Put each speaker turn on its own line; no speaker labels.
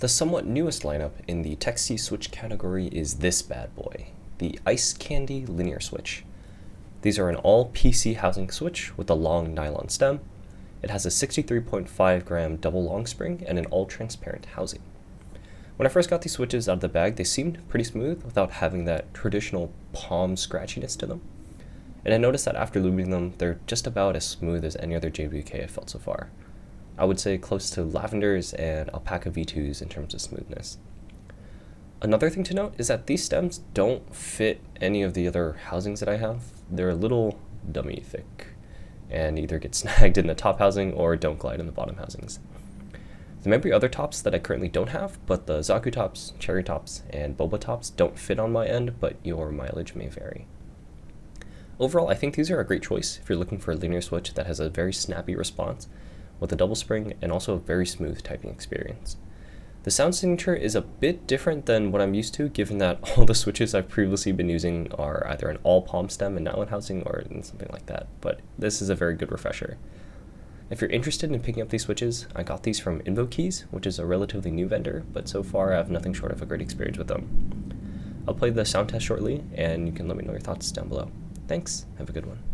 The somewhat newest lineup in the Deskeys switch category is this bad boy, the Ice Candy Linear Switch. These are an all PC housing switch with a long nylon stem. It has a 63.5 gram double long spring and an all transparent housing. When I first got these switches out of the bag, they seemed pretty smooth without having that traditional palm scratchiness to them. And I noticed that after lubing them, they're just about as smooth as any other GMK I've felt so far. I would say close to Lavenders and Alpaca V2s in terms of smoothness. Another thing to note is that these stems don't fit any of the other housings that I have. They're a little dummy thick and either get snagged in the top housing or don't glide in the bottom housings. There may be other tops that I currently don't have, but the Zaku tops, cherry tops, and boba tops don't fit on my end, but your mileage may vary. Overall, I think these are a great choice if you're looking for a linear switch that has a very snappy response with a double spring and also a very smooth typing experience. The sound signature is a bit different than what I'm used to, given that all the switches I've previously been using are either an all palm stem and nylon housing or something like that, but this is a very good refresher. If you're interested in picking up these switches, I got these from Keys, which is a relatively new vendor, but so far I have nothing short of a great experience with them. I'll play the sound test shortly, and you can let me know your thoughts down below. Thanks, have a good one.